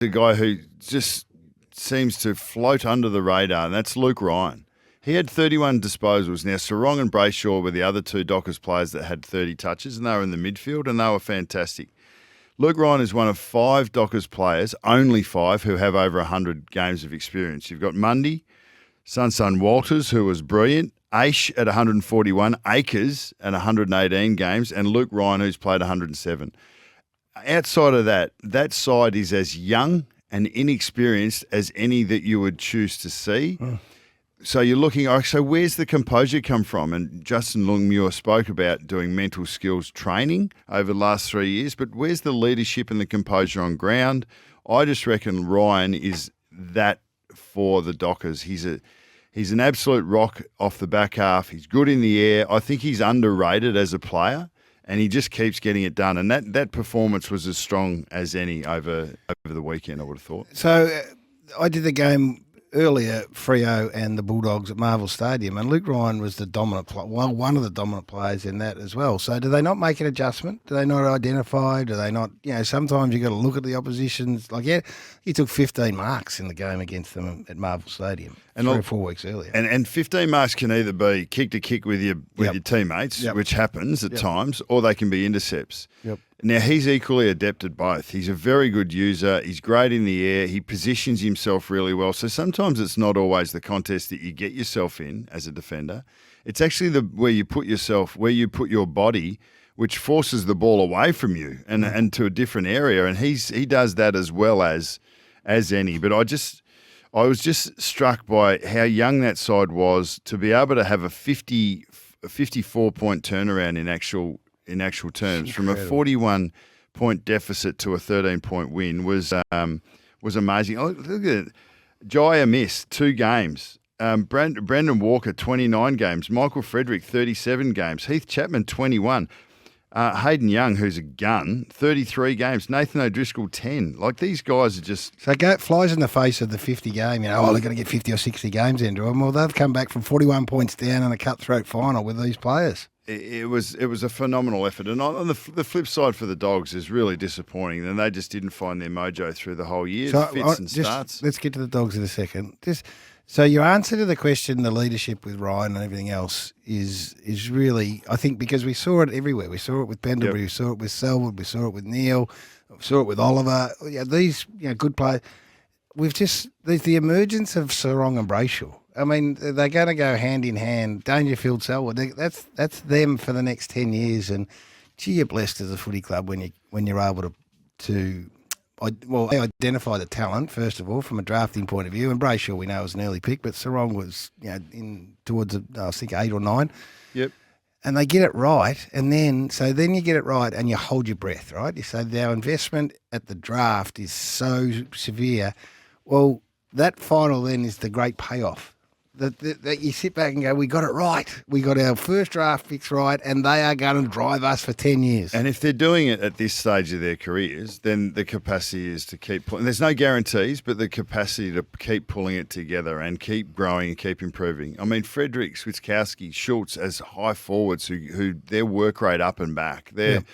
the guy who just seems to float under the radar, and that's Luke Ryan. He had 31 disposals. Now, Sarong and Brayshaw were the other two Dockers players that had 30 touches, and they were in the midfield, and they were fantastic. Luke Ryan is one of 5 Dockers players, only 5, who have over 100 games of experience. You've got Mundy, Sun Walters, who was brilliant, Aish at 141, Akers at 118 games, and Luke Ryan, who's played 107. Outside of that, that side is as young and inexperienced as any that you would choose to see. So you're looking, so where's the composure come from? And Justin Longmuir spoke about doing mental skills training over the last 3 years, but where's the leadership and the composure on ground? I just reckon Ryan is that for the Dockers. He's an absolute rock off the back half. He's good in the air. I think he's underrated as a player, and he just keeps getting it done. And that performance was as strong as any over the weekend, I would have thought. So I did the game earlier, Freo and the Bulldogs at Marvel Stadium, and Luke Ryan was the dominant one of the dominant players in that as well. So do they not make an adjustment? Do they not identify? Do they not, sometimes you got to look at the oppositions. Like, he took 15 marks in the game against them at Marvel Stadium 3 or 4 weeks earlier. And 15 marks can either be kick to kick with your teammates, which happens at times, or they can be intercepts. Now, he's equally adept at both. He's a very good user. He's great in the air. He positions himself really well. So sometimes it's not always the contest that you get yourself in as a defender. It's actually where you put your body, which forces the ball away from you and to a different area. And he does that as well as any. But I was just struck by how young that side was to be able to have a 54-point turnaround in actual terms, from a 41-point deficit to a 13-point win was amazing. Oh, look at it. Jaya missed 2 games. Brendan Walker, 29 games. Michael Frederick, 37 games. Heath Chapman, 21. Hayden Young, who's a gun, 33 games. Nathan O'Driscoll, 10. Like, these guys are just... So it flies in the face of the 50 game. They're going to get 50 or 60 games into them. Well, they've come back from 41 points down in a cutthroat final with these players. It was a phenomenal effort. And on the flip side for the Dogs is really disappointing. And they just didn't find their mojo through the whole year. So Fits and starts. Let's get to the Dogs in a second. So your answer to the question, the leadership with Ryan and everything else, is really, I think, because we saw it everywhere. We saw it with Pendlebury, we saw it with Selwood, we saw it with Neil, we saw it with Oliver. These good players. There's the emergence of Sarong and Brayshaw. I mean, they're going to go hand in hand. Dangerfield, Selwood, that's them for the next 10 years. And gee, you're blessed as a footy club when you're able to identify the talent, first of all, from a drafting point of view. And Brayshaw, we know, was an early pick, but Sarong was in towards, I think, 8 or 9. Yep. And they get it right, and then you get it right and you hold your breath, right? You say our investment at the draft is so severe. Well, that final then is the great payoff. That you sit back and go, we got it right. We got our first draft picks right, and they are going to drive us for 10 years. And if they're doing it at this stage of their careers, then the capacity is to keep pulling. There's no guarantees, but the capacity to keep pulling it together and keep growing and keep improving. I mean, Frederick, Switkowski, Schultz as high forwards who their work rate up and back. That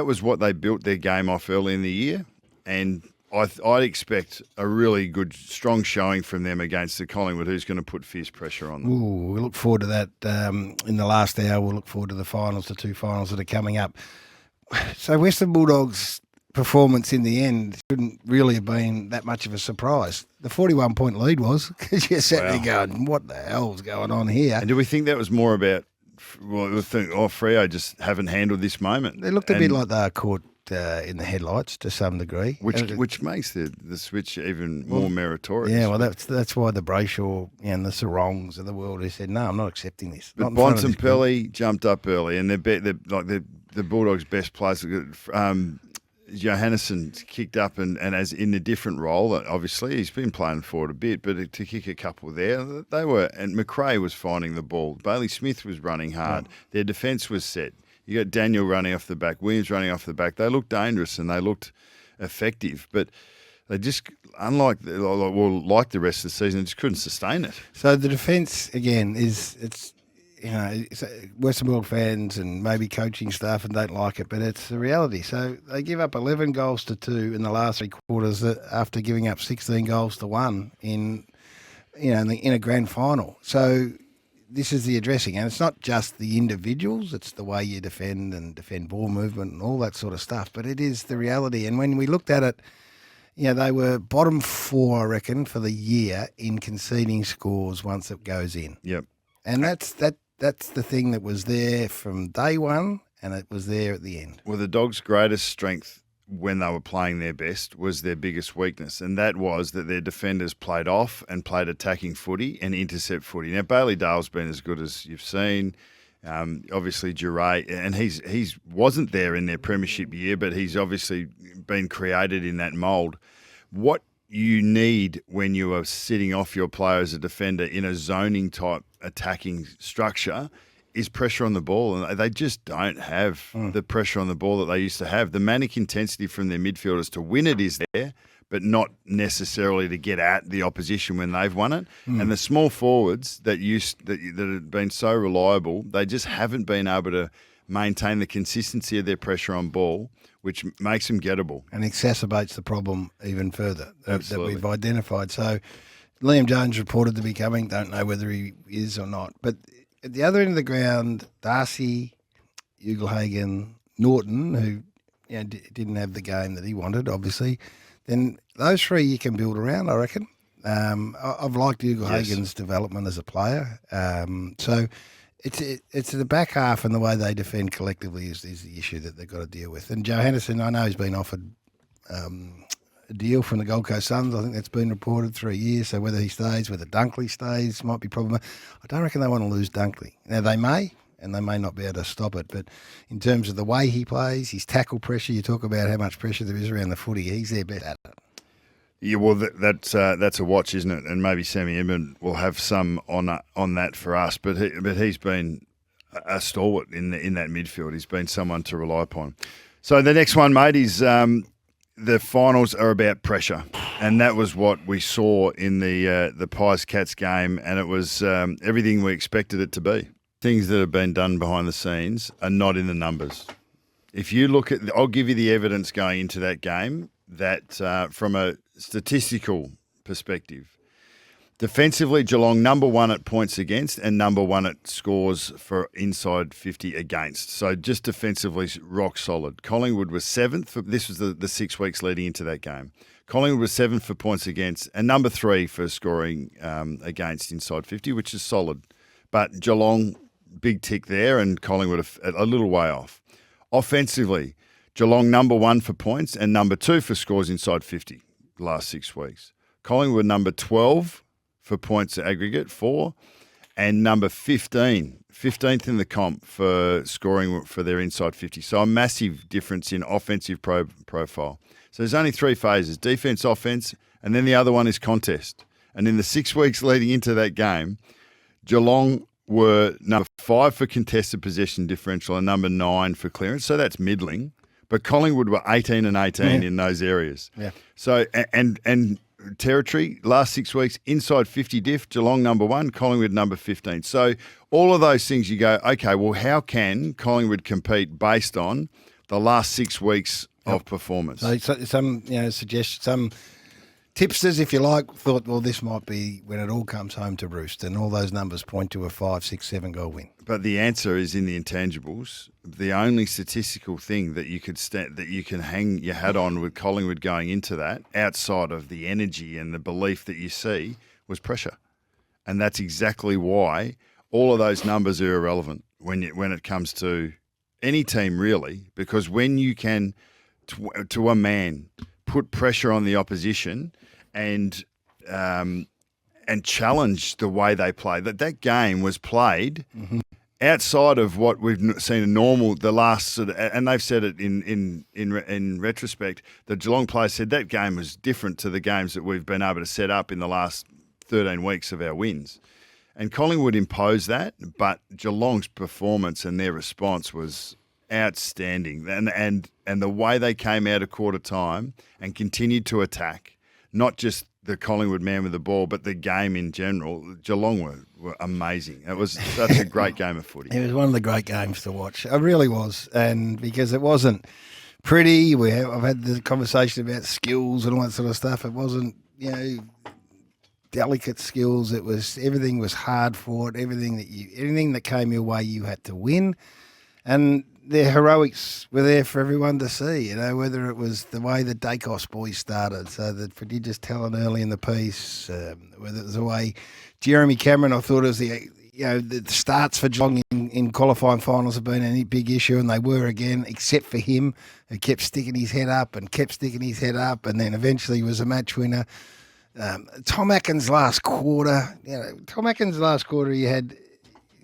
was what they built their game off early in the year, and I'd expect a really good, strong showing from them against the Collingwood, who's going to put fierce pressure on them. Ooh, we look forward to that in the last hour. We'll look forward to the 2 finals that are coming up. So Western Bulldogs' performance in the end shouldn't really have been that much of a surprise. The 41-point lead was, because you sat there going, what the hell's going on here? And do we think that was more about, Freo just haven't handled this moment? They looked a bit like they were caught in the headlights to some degree, which makes the switch even more meritorious. Yeah, well, that's why the Brayshaw and the Sarongs of the world who said, "No, I'm not accepting this." But Bontempelli jumped up early, and the Bulldogs' best players. Johannesson kicked up and as in a different role. Obviously, he's been playing forward a bit, but to kick a couple there, and McRae was finding the ball. Bailey Smith was running hard. Their defence was set. You got Daniel running off the back, Williams running off the back. They looked dangerous and they looked effective, but they just, like the rest of the season, just couldn't sustain it. So the defence again Western World fans and maybe coaching staff and don't like it, but it's the reality. So they give up 11 goals to 2 in the last 3 quarters after giving up 16 goals to 1 in a grand final. So this is the addressing, and it's not just the individuals, it's the way you defend and defend ball movement and all that sort of stuff, but it is the reality. And when we looked at it, they were bottom 4, I reckon, for the year in conceding scores once it goes in. Yep. And that's the thing that was there from day one, and it was there at the end. Well, the Dogs' greatest strength when they were playing their best was their biggest weakness, and that was that their defenders played off and played attacking footy and intercept footy. Now, Bailey Dale's been as good as you've seen. Obviously, Duray, and he's wasn't there in their premiership year, but he's obviously been created in that mould. What you need when you are sitting off your player as a defender in a zoning type attacking structure is pressure on the ball, and they just don't have the pressure on the ball that they used to have. The manic intensity from their midfielders to win it is there, but not necessarily to get at the opposition when they've won it. And the small forwards that have been so reliable, they just haven't been able to maintain the consistency of their pressure on ball, which makes them gettable. And exacerbates the problem even further that we've identified. So Liam Jones reported to be coming. Don't know whether he is or not. But at the other end of the ground, Darcy, Ugelhagen, Norton, who didn't have the game that he wanted, obviously, then those 3 you can build around, I reckon. I've liked Ugelhagen's development as a player. So it's the back half and the way they defend collectively is the issue that they've got to deal with. And Joe Henderson, I know he's been offered a deal from the Gold Coast Suns. I think that's been reported 3 years. So whether he stays, whether Dunkley stays, might be problematic. I don't reckon they want to lose Dunkley. Now, they may, and they may not be able to stop it. But in terms of the way he plays, his tackle pressure, you talk about how much pressure there is around the footy, he's their best at it. Yeah, well, that's a watch, isn't it? And maybe Sammy Edmund will have some on that for us. But he's been a stalwart in that midfield. He's been someone to rely upon. So the next one, mate, is the finals are about pressure, and that was what we saw in the Pies Cats game, and it was everything we expected it to be. Things that have been done behind the scenes are not in the numbers. If you look at, I'll give you the evidence going into that game that from a statistical perspective, defensively, Geelong number 1 at points against and number 1 at scores for inside 50 against. So just defensively, rock solid. Collingwood was 7th. This was the 6 weeks leading into that game. Collingwood was 7th for points against and number 3 for scoring against inside 50, which is solid. But Geelong, big tick there, and Collingwood a little way off. Offensively, Geelong number 1 for points and number 2 for scores inside 50 the last 6 weeks. Collingwood number 12 for points aggregate, 4, and number 15th in the comp for scoring for their inside 50. So a massive difference in offensive profile. So there's only 3 phases, defence, offence, and then the other one is contest. And in the 6 weeks leading into that game, Geelong were number 5 for contested possession differential and number 9 for clearance. So that's middling. But Collingwood were 18 and 18 in those areas. Yeah. So and territory last 6 weeks inside 50 diff, Geelong number 1, Collingwood number 15. So all of those things you go, okay, well, how can Collingwood compete based on the last 6 weeks of performance? So some suggestions, some tipsters, if you like, thought, well, this might be when it all comes home to roost, and all those numbers point to a 5, 6, 7 goal win. But the answer is in the intangibles. The only statistical thing that you can hang your hat on with Collingwood going into that, outside of the energy and the belief that you see, was pressure, and that's exactly why all of those numbers are irrelevant when it comes to any team, really, because when you can, to a man, put pressure on the opposition and challenge the way they play. That game was played outside of what we've seen in normal. The last and they've said it in retrospect. The Geelong players said that game was different to the games that we've been able to set up in the last 13 weeks of our wins. And Collingwood imposed that, but Geelong's performance and their response was outstanding. And the way they came out of quarter time and continued to attack, not just the Collingwood man with the ball, but the game in general, Geelong were amazing. It was such a great game of footy. It was one of the great games to watch. It really was. And because it wasn't pretty, I've had the conversation about skills and all that sort of stuff. It wasn't, delicate skills. It was, everything was hard fought. Anything that came your way, you had to win. And their heroics were there for everyone to see, whether it was the way the Dacos boys started, so the prodigious talent early in the piece, whether it was the way Jeremy Cameron, I thought it was the starts for Geelong in qualifying finals have been a big issue, and they were again, except for him, who kept sticking his head up, and then eventually was a match winner. Tom Atkins last quarter,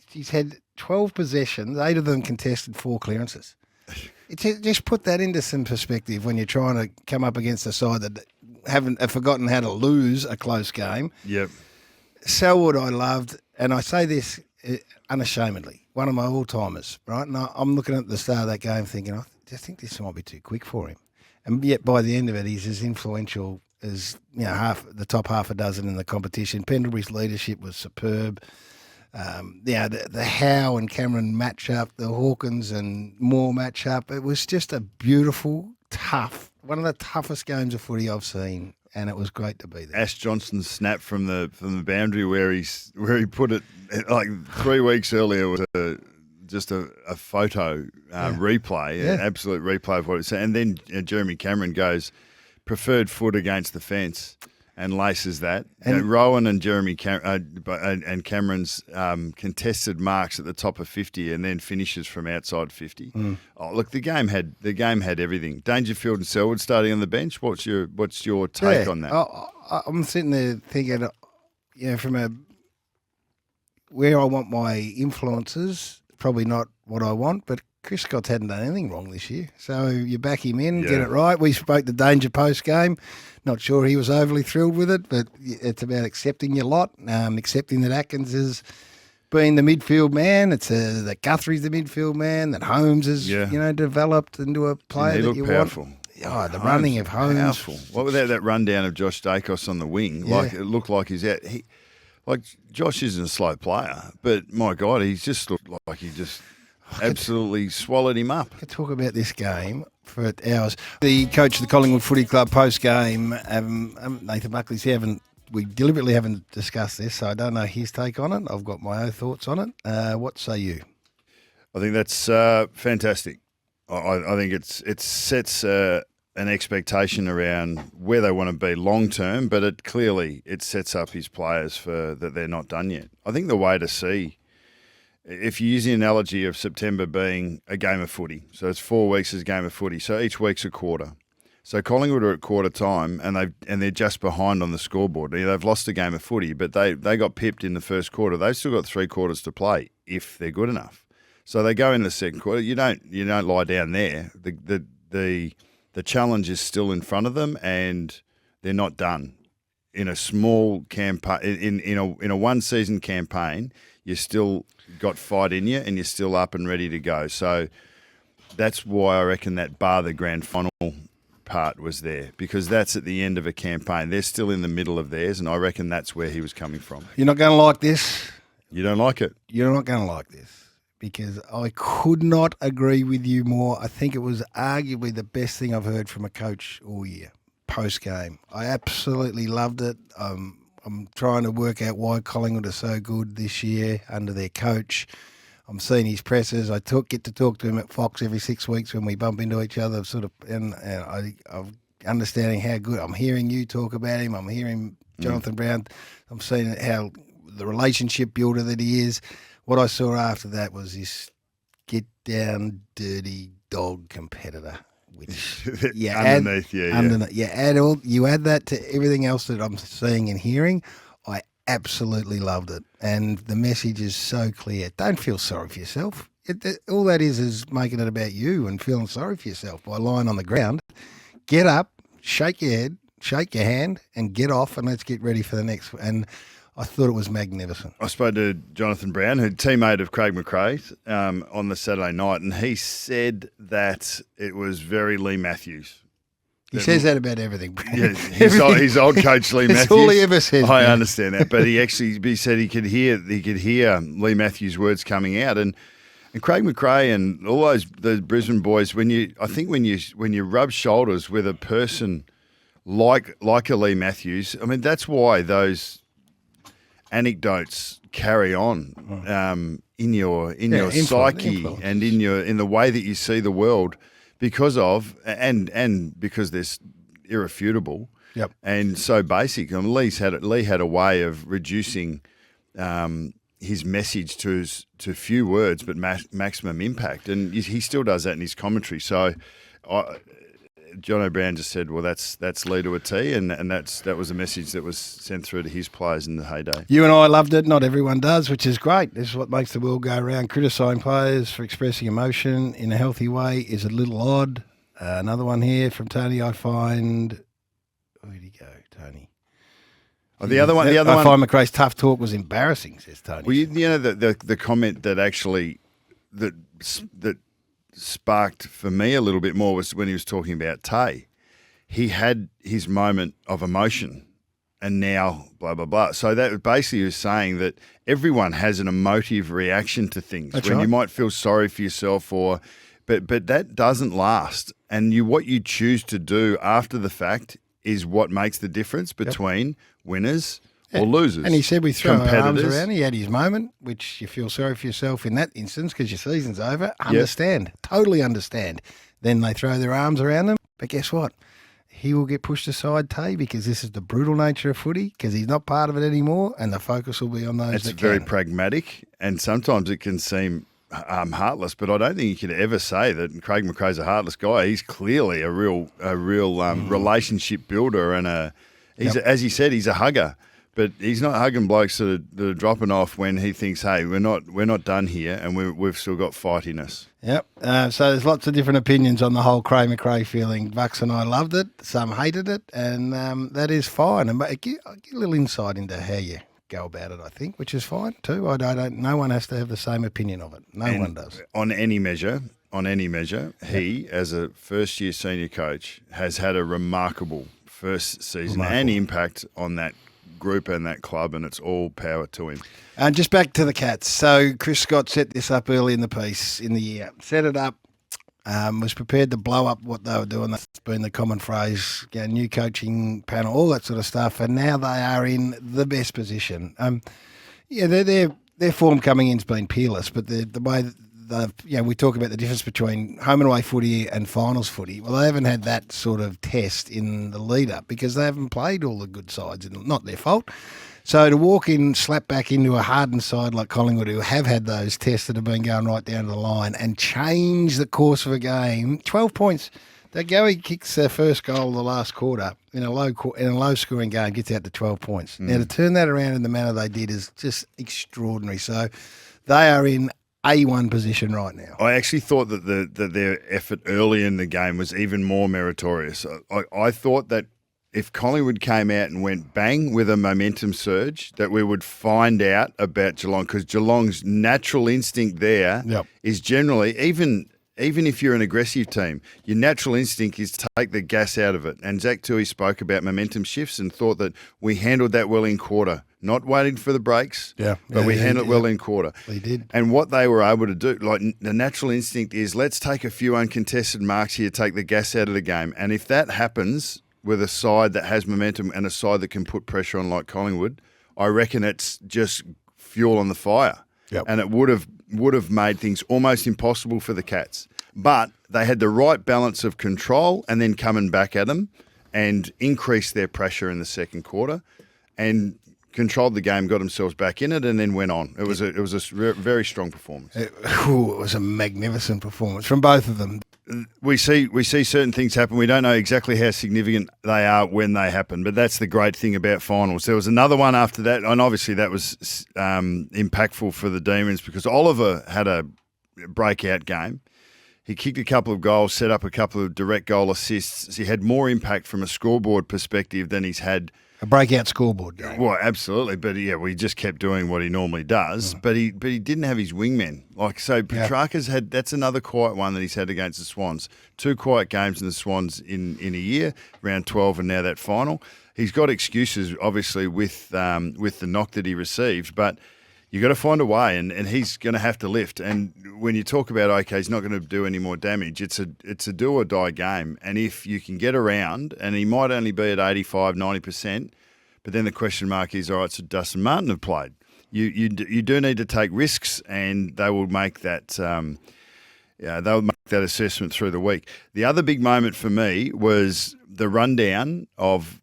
he's had 12 possessions, 8 of them contested, 4 clearances. Just put that into some perspective when you're trying to come up against a side that have forgotten how to lose a close game. Yep. Selwood I loved, and I say this unashamedly, one of my all-timers, right? And I'm looking at the start of that game thinking, I just think this might be too quick for him. And yet by the end of it, he's as influential as the top half a dozen in the competition. Pendlebury's leadership was superb. The Howe and Cameron matchup, the Hawkins and Moore matchup, it was just a beautiful, tough, one of the toughest games of footy I've seen, and it was great to be there. Ash Johnston's snap from the boundary where he put it like 3 weeks earlier was just a photo replay, an absolute replay of what it said. And then Jeremy Cameron goes preferred foot against the fence and laces that. And Rowan and and Cameron's contested marks at the top of 50 and then finishes from outside 50. Oh, look, the game had everything. Dangerfield and Selwood starting on the bench. What's your take on that? I'm sitting there thinking, from where I want my influences, probably not what I want, but Chris Scott's hadn't done anything wrong this year. So you back him in, get it right. We spoke the danger post game. Not sure he was overly thrilled with it, but it's about accepting your lot, accepting that Atkins is being the midfield man. It's that Guthrie's the midfield man, that Holmes is, developed into a player that you powerful. want. Oh, the running of Holmes. Powerful. What was that rundown of Josh Dacos on the wing? Yeah. Like it looked like he's out. Josh isn't a slow player, but my God, he's just looked like he just absolutely swallowed him up. I could talk about this game for hours. The coach of the Collingwood Footy Club post-game, Nathan Buckley's here. We deliberately haven't discussed this, so I don't know his take on it. I've got my own thoughts on it. What say you? I think that's fantastic. I think it sets an expectation around where they want to be long term, but it sets up his players for that they're not done yet. I think the way to see, if you use the analogy of September being a game of footy, so it's 4 weeks as a game of footy, so each week's a quarter. So Collingwood are at quarter time, and they're just behind on the scoreboard. They've lost a game of footy, but they got pipped in the first quarter. They've still got 3 quarters to play if they're good enough. So they go in the second quarter. You don't lie down there. The challenge is still in front of them, and they're not done. In a small campaign, in a one season campaign, you still got fight in you, and you're still up and ready to go. So that's why I reckon that bar the grand final part was there, because that's at the end of a campaign. They're still in the middle of theirs, and I reckon that's where he was coming from. You're not going to like this. You don't like it. You're not going to like this. Because I could not agree with you more. I think it was arguably the best thing I've heard from a coach all year, post-game. I absolutely loved it. I'm trying to work out why Collingwood are so good this year under their coach. I'm seeing his presses. I get to talk to him at Fox every 6 weeks when we bump into each other, and I'm understanding how good. I'm hearing you talk about him. I'm hearing Jonathan Brown. I'm seeing how the relationship builder that he is. What I saw after that was this get-down, dirty dog competitor. Which you add that to everything else that I'm seeing and hearing. I absolutely loved it, and the message is so clear. Don't feel sorry for yourself. All that is making it about you and feeling sorry for yourself by lying on the ground. Get up, shake your head, shake your hand, and get off, and let's get ready for the next. And I thought it was magnificent. I spoke to Jonathan Brown, who's teammate of Craig McRae's, on the Saturday night, and he said that it was very Lee Matthews. He says that about everything. Yeah, his old coach Lee Matthews. That's all he ever says. I man. understand that, but he said he could hear Lee Matthews' words coming out, and Craig McRae and all those Brisbane boys. When you rub shoulders with a person like a Lee Matthews, I mean that's why those anecdotes carry on in your psyche and in the way that you see the world because of and because they're irrefutable. Yep. And so basic. I mean, Lee had a way of reducing his message to few words but maximum impact, and he still does that in his commentary. So, John O'Brien just said, "Well, that's Lee to a T," and that was a message that was sent through to his players in the heyday. You and I loved it. Not everyone does, which is great. This is what makes the world go around. Criticising players for expressing emotion in a healthy way is a little odd. Another one here from Tony. I find. Where'd he go, Tony? Oh, the other one. I find McRae's tough talk was embarrassing, says Tony. Well, you know the comment that actually that sparked for me a little bit more was when he was talking about Tay. He had his moment of emotion, and now blah blah blah. So that basically was saying that everyone has an emotive reaction to things. That's when right. you might feel sorry for yourself, but that doesn't last. And what you choose to do after the fact is what makes the difference between winners or losers. And he said we throw our arms around. He had his moment, which you feel sorry for yourself in that instance because your season's over. Understand. Totally understand. Then they throw their arms around them. But guess what? He will get pushed aside, Tay, because this is the brutal nature of footy, because he's not part of it anymore, and the focus will be on those It's that very can. pragmatic, and sometimes it can seem heartless, but I don't think you could ever say that Craig McRae's a heartless guy. He's clearly a real relationship builder, and as he said, he's a hugger. But he's not hugging blokes that are dropping off when he thinks, hey, we're not done here, and we've still got fight in us. Yep. So there's lots of different opinions on the whole Craig McRae feeling. Bucks and I loved it. Some hated it, and that is fine. And give a little insight into how you go about it, I think, which is fine too. I don't. No one has to have the same opinion of it. No one does. On any measure, he, as a first-year senior coach, has had a remarkable first season and impact on that group and that club, and it's all power to him. And just back to the Cats. So Chris Scott set this up early in the piece in the year. Set it up, was prepared to blow up what they were doing. That's been the common phrase, new coaching panel, all that sort of stuff. And now they are in the best position. Their form coming in's been peerless, but the way we talk about the difference between home and away footy and finals footy. Well, they haven't had that sort of test in the lead-up because they haven't played all the good sides, and not their fault. So to walk in, slap back into a hardened side like Collingwood, who have had those tests that have been going right down to the line, and change the course of a game, 12 points. That Garry kicks their first goal of the last quarter in a low-scoring game, gets out to 12 points. Now, to turn that around in the manner they did is just extraordinary. So they are in A1 position right now. I actually thought that their effort early in the game was even more meritorious. I thought that if Collingwood came out and went bang with a momentum surge, that we would find out about Geelong, because Geelong's natural instinct there is generally, even if you're an aggressive team, your natural instinct is to take the gas out of it. And Zach Toohey spoke about momentum shifts and thought that we handled that well in quarter. Not waiting for the breaks, but we handled it well in quarter. We did. And what they were able to do, like the natural instinct is, let's take a few uncontested marks here, take the gas out of the game. And if that happens with a side that has momentum and a side that can put pressure on like Collingwood, I reckon it's just fuel on the fire. Yep. And it would have made things almost impossible for the Cats. But they had the right balance of control and then coming back at them and increased their pressure in the second quarter and controlled the game, got themselves back in it, and then went on. It was a very strong performance. It was a magnificent performance from both of them. We see certain things happen. We don't know exactly how significant they are when they happen, but that's the great thing about finals. There was another one after that, and obviously that was impactful for the Demons because Oliver had a breakout game. He kicked a couple of goals, set up a couple of direct goal assists. He had more impact from a scoreboard perspective than he's had. A breakout scoreboard game. Well, absolutely, but yeah, we just kept doing what he normally does. But he didn't have his wingmen. Petrarca's had. That's another quiet one that he's had against the Swans. 2 quiet games in the Swans in a year, round 12, and now that final. He's got excuses, obviously, with the knock that he received, but you got to find a way, and he's going to have to lift. And when you talk about, okay, he's not going to do any more damage, it's a do or die game. And if you can get around, and he might only be at 85, 90%, but then the question mark is, all right, so Dustin Martin have played. You do need to take risks, and they will make that they'll make that assessment through the week. The other big moment for me was the rundown of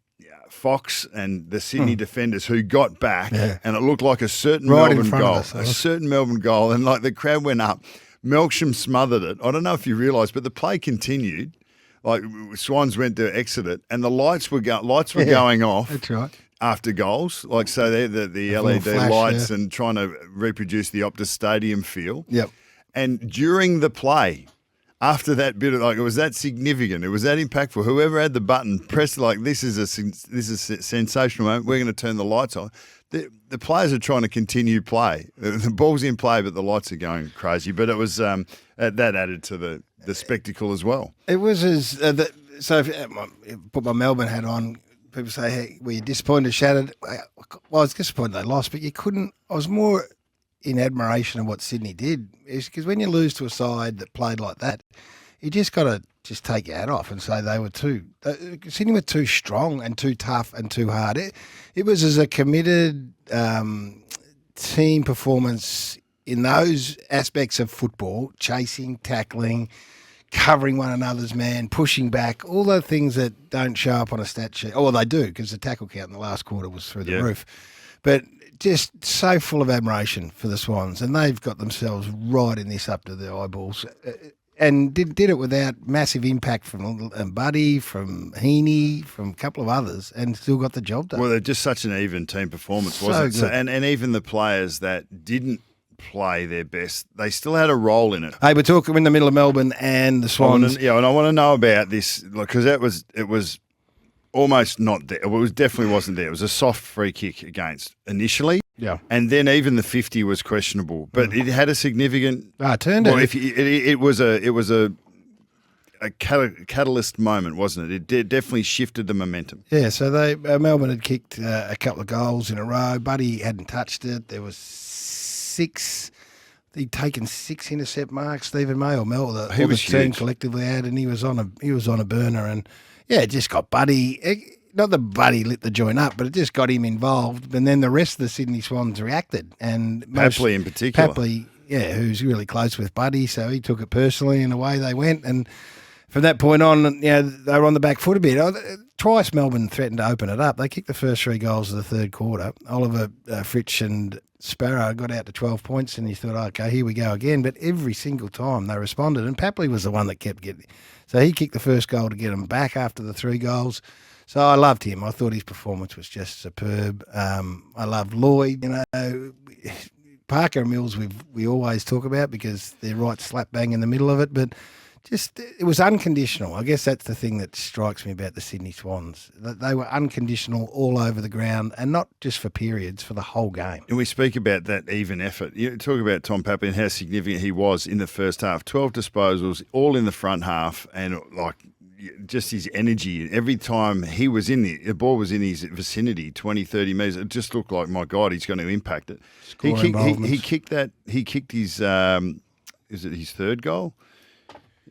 Fox and the Sydney defenders who got back, and it looked like a certain Melbourne goal, and like the crowd went up. Melksham smothered it. I don't know if you realise, but the play continued. Like Swans went to exit it, and the lights were going off. That's right. After goals, like so, they're the LED flash, lights and trying to reproduce the Optus Stadium feel. Yep. And during the play, after that bit of it was that significant. It was that impactful. Whoever had the button pressed this is a sensational moment. We're going to turn the lights on. The players are trying to continue play. The ball's in play, but the lights are going crazy. But it was that added to the spectacle as well. It was so. If I put my Melbourne hat on, people say, "Hey, were you disappointed, shattered?" Well, I was disappointed they lost, but you couldn't. I was more in admiration of what Sydney did, is because when you lose to a side that played like that, you just got to just take your hat off and say Sydney were too strong and too tough and too hard. It was as a committed team performance in those aspects of football, chasing, tackling, covering one another's man, pushing back, all the things that don't show up on a stat sheet. Oh, well, they do, because the tackle count in the last quarter was through the roof. But just so full of admiration for the Swans, and they've got themselves right in this up to their eyeballs, and did it without massive impact from Buddy, from Heaney, from a couple of others, and still got the job done. Well, they're just such an even team performance, wasn't it? So, and even the players that didn't play their best, they still had a role in it. Hey, we're talking in the middle of Melbourne and the Swans. And I want to know about this, because it was almost not there. Well, it definitely wasn't there. It was a soft free kick against initially. Yeah. And then even the 50 was questionable, but it had a significant. It was a catalyst moment, wasn't it? It definitely shifted the momentum. Yeah. So Melbourne had kicked a couple of goals in a row. Buddy hadn't touched it. There was 6. He'd taken 6 intercept marks. Stephen May or Mel, the team collectively had, and he was on a burner, and it just got Buddy. Not that Buddy lit the joint up, but it just got him involved. And then the rest of the Sydney Swans reacted. And Papley in particular. Papley, who's really close with Buddy, so he took it personally, and away they went. And from that point on, they were on the back foot a bit. Twice Melbourne threatened to open it up. They kicked the first 3 goals of the third quarter. Oliver, Fritsch and Sparrow got out to 12 points, and you thought, okay, here we go again. But every single time they responded, and Papley was the one that kept getting. So he kicked the first goal to get them back after the 3 goals. So I loved him. I thought his performance was just superb. I loved Lloyd. Parker and Mills we always talk about because they're right slap bang in the middle of it. But just it was unconditional. I guess that's the thing that strikes me about the Sydney Swans. That they were unconditional all over the ground, and not just for periods, for the whole game. And we speak about that even effort. You talk about Tom Papley and how significant he was in the first half. 12 disposals, all in the front half, and just his energy. Every time he was the ball was in his vicinity, 20, 30 metres, it just looked like, my God, he's going to impact it. He kicked his, is it his third goal?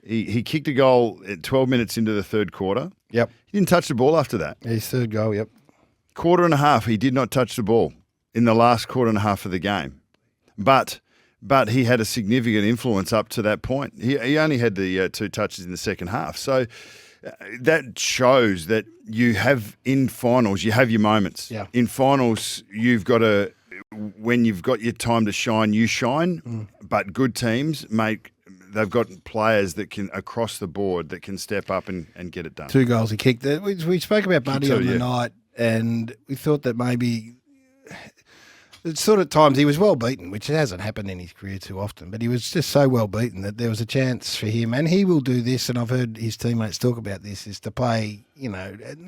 He kicked a goal at 12 minutes into the third quarter. Yep. He didn't touch the ball after that. His third goal, yep. Quarter and a half, he did not touch the ball in the last quarter and a half of the game. But he had a significant influence up to that point. He only had the 2 touches in the second half. So that shows that you have, in finals, you have your moments. Yeah. In finals, you've got to, when you've got your time to shine, you shine. But good teams they've got players that can, across the board, that can step up and get it done. 2 goals he kicked. We spoke about Buddy on the night, and we thought that maybe sort of times he was well beaten, which hasn't happened in his career too often, but he was just so well beaten that there was a chance for him. And he will do this, and I've heard his teammates talk about this, is to play,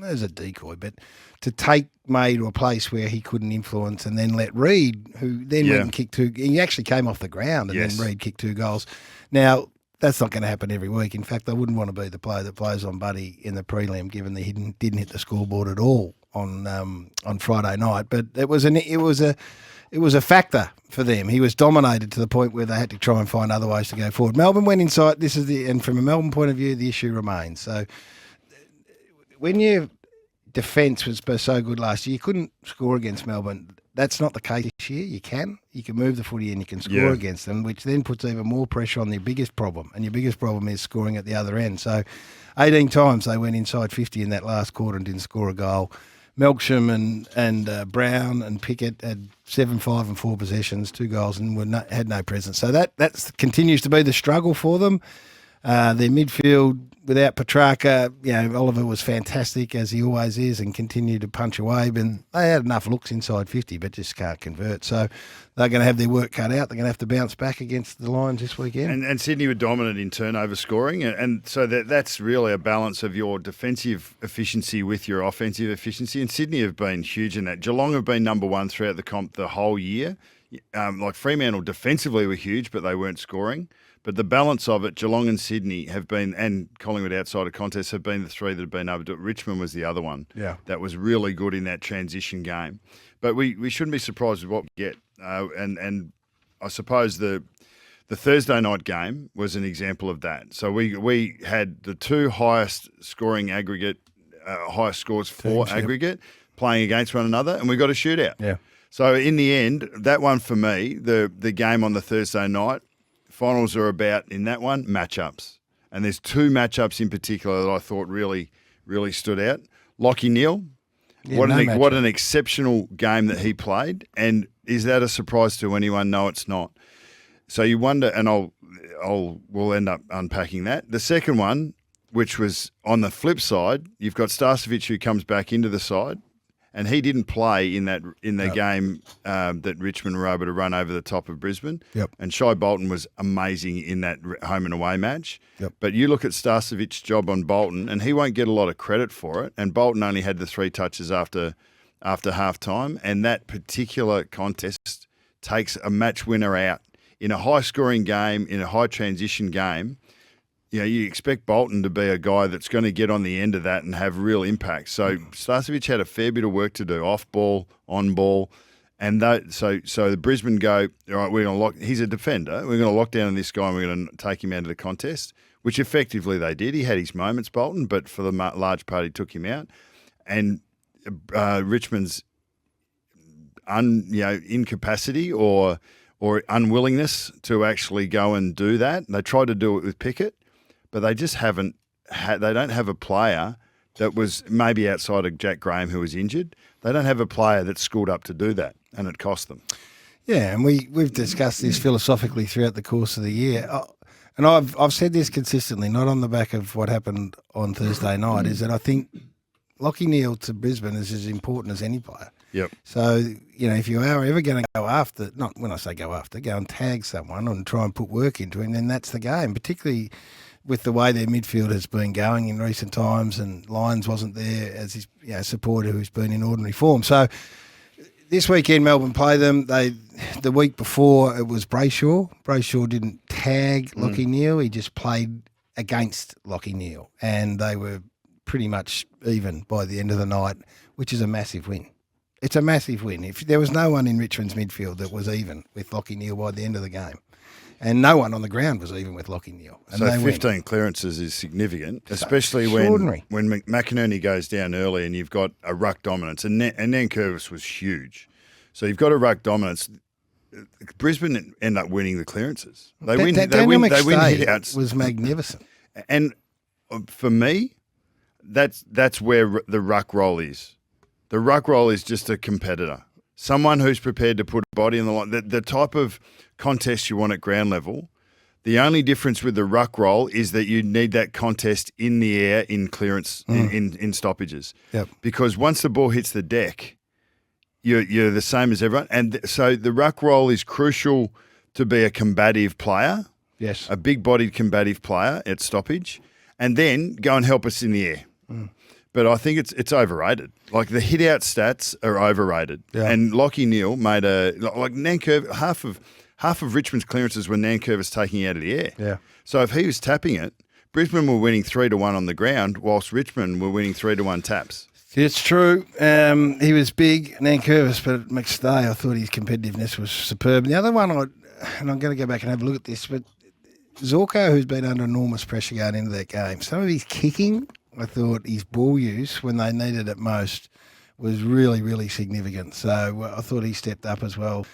as a decoy, but to take May to a place where he couldn't influence and then let Reid, who then went and kicked two. He actually came off the ground and then Reid kicked 2 goals. Now, that's not going to happen every week. In fact, I wouldn't want to be the player that plays on Buddy in the prelim, given that he didn't hit the scoreboard at all on Friday night. But it was a factor for them. He was dominated to the point where they had to try and find other ways to go forward. Melbourne went inside. And from a Melbourne point of view, the issue remains. So when your defence was so good last year, you couldn't score against Melbourne. That's not the case this year. You can move the footy and you can score against them, which then puts even more pressure on their biggest problem. And your biggest problem is scoring at the other end. So 18 times they went inside 50 in that last quarter and didn't score a goal. Melksham and Brown and Pickett had 7-5 and 4 possessions, 2 goals, and had no presence. So that continues to be the struggle for them. Their midfield, without Petrarca, Oliver was fantastic, as he always is, and continued to punch away. But they had enough looks inside 50, but just can't convert. So they're going to have their work cut out. They're going to have to bounce back against the Lions this weekend. And Sydney were dominant in turnover scoring, and so that's really a balance of your defensive efficiency with your offensive efficiency. And Sydney have been huge in that. Geelong have been number 1 throughout the comp the whole year. Like Fremantle defensively were huge, but they weren't scoring. But the balance of it, Geelong and Sydney have been, and Collingwood outside of contest have been the 3 that have been able to do it. Richmond was the other one that was really good in that transition game. But we shouldn't be surprised with what we get. And I suppose the Thursday night game was an example of that. So we had the 2 highest scoring aggregate, highest scores for aggregate, playing against one another, and we got a shootout. Yeah. So in the end, that one for me, the game on the Thursday night, finals are about, in that one, matchups. And there's 2 matchups in particular that I thought really, really stood out. Lachie Neale, what an exceptional game that he played. And is that a surprise to anyone? No, it's not. So you wonder, and we'll end up unpacking that. The second one, which was on the flip side, you've got Starcevic who comes back into the side. And he didn't play in the game that Richmond were able to run over the top of Brisbane. Yep. And Shai Bolton was amazing in that home and away match. Yep. But you look at Starcevic's job on Bolton, and he won't get a lot of credit for it. And Bolton only had the 3 touches after half time. And that particular contest takes a match winner out. In a high-scoring game, in a high-transition game, you expect Bolton to be a guy that's going to get on the end of that and have real impact. So Starcevic had a fair bit of work to do, off ball, on ball, and so the Brisbane go, all right, we're going to lock. He's a defender. We're going to lock down on this guy and we're going to take him out of the contest, which effectively they did. He had his moments, Bolton, but for the large part he took him out. And Richmond's incapacity or unwillingness to actually go and do that. They tried to do it with Pickett. But they just haven't they don't have a player that was maybe outside of Jack Graham who was injured. They don't have a player that's schooled up to do that, and it cost them. Yeah, and we've discussed this philosophically throughout the course of the year. And I've said this consistently, not on the back of what happened on Thursday night, is that I think Lachie Neale to Brisbane is as important as any player. Yep. So, if you are ever going to go after, not when I say go after, go and tag someone and try and put work into him, then that's the game, particularly with the way their midfield has been going in recent times, and Lyons wasn't there as his supporter who's been in ordinary form. So this weekend Melbourne play them. The week before it was Brayshaw. Brayshaw didn't tag Lachie Neale. He just played against Lachie Neale, and they were pretty much even by the end of the night, which is a massive win. It's a massive win. If there was no one in Richmond's midfield that was even with Lachie Neale by the end of the game. And no one on the ground was even with Lachie Neale. So 15 clearances is significant, especially when McInerney goes down early and you've got a ruck dominance. And then Curvis was huge. So you've got a ruck dominance. Brisbane end up winning the clearances. They win hit-outs. Was magnificent. And for me, that's where the ruck role is. The ruck role is just a competitor. Someone who's prepared to put a body in the line. The type of contest you want at ground level, the only difference with the ruck roll is that you need that contest in the air in clearance, in stoppages. Yep. Because once the ball hits the deck, you're the same as everyone. And so the ruck role is crucial to be a combative player, Yes. a big-bodied combative player at stoppage, and then go and help us in the air. But I think it's overrated. Like the hit-out stats are overrated. Yeah. And Lachie Neale made half of Richmond's clearances were Nankervis taking out of the air. Yeah. So if he was tapping it, Brisbane were winning 3-1 on the ground, whilst Richmond were winning 3-1 taps. It's true. He was big, Nankervis, but at McStay, I thought his competitiveness was superb. And the other one, and I'm going to go back and have a look at this, but Zorko, who's been under enormous pressure going into that game, some of his kicking, I thought his ball use when they needed it most was really, really significant. So I thought he stepped up as well.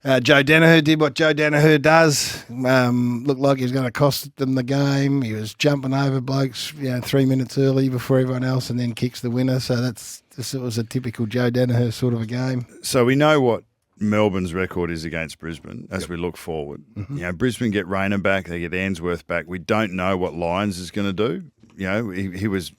Joe Danaher did what Joe Danaher does. Looked like he was going to cost them the game. He was jumping over blokes, 3 minutes early before everyone else, and then kicks the winner. So this was a typical Joe Danaher sort of a game. So we know what Melbourne's record is against Brisbane as we look forward. Mm-hmm. Brisbane get Rayner back, they get Ainsworth back. We don't know what Lyons is going to do. He was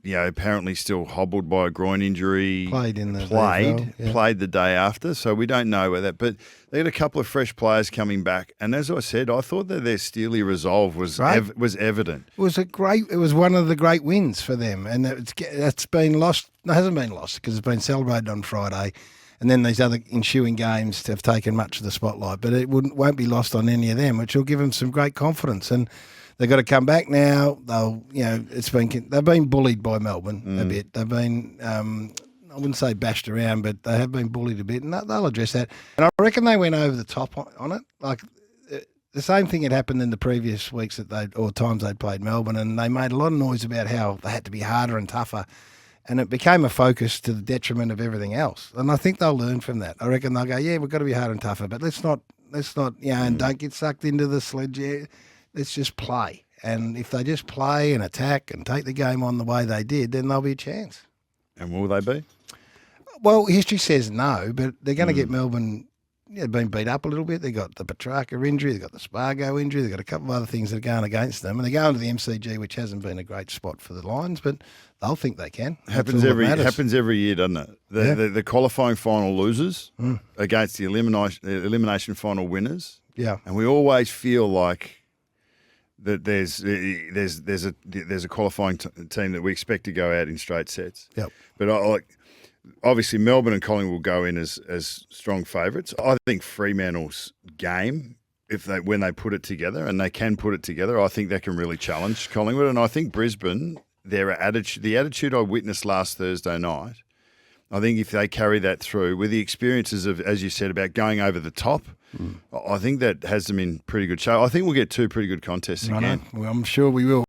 apparently still hobbled by a groin injury. Played the day after, so we don't know where that. But they had a couple of fresh players coming back, and as I said, I thought that their steely resolve was evident. It was one of the great wins for them, and it's been lost. No, it hasn't been lost because it's been celebrated on Friday, and then these other ensuing games have taken much of the spotlight. But it won't be lost on any of them, which will give them some great confidence. And they've got to come back now. They've been bullied by Melbourne a bit. They've been, I wouldn't say bashed around, but they have been bullied a bit, and they'll address that. And I reckon they went over the top on it. Like the same thing had happened in the previous weeks times they'd played Melbourne, and they made a lot of noise about how they had to be harder and tougher. And it became a focus to the detriment of everything else. And I think they'll learn from that. I reckon they'll go, we've got to be harder and tougher, but let's not, and don't get sucked into the sledge. Let's just play. And if they just play and attack and take the game on the way they did, then there'll be a chance. And will they be? Well, history says no, but they're going to get Melbourne been beat up a little bit. They've got the Petrarca injury, they've got the Spargo injury, they've got a couple of other things that are going against them. And they're going to the MCG, which hasn't been a great spot for the Lions, but they'll think they can. Happens every year, doesn't it? The qualifying final losers against the elimination final winners. Yeah. And we always feel like that there's a qualifying team that we expect to go out in straight sets. Yep. But obviously Melbourne and Collingwood will go in as strong favourites. I think Fremantle's game, when they put it together, and they can put it together, I think that can really challenge Collingwood. And I think Brisbane, the attitude I witnessed last Thursday night, I think if they carry that through with the experiences of, as you said, about going over the top, I think that has them in pretty good shape. I think we'll get two pretty good contests again. Well, I'm sure we will.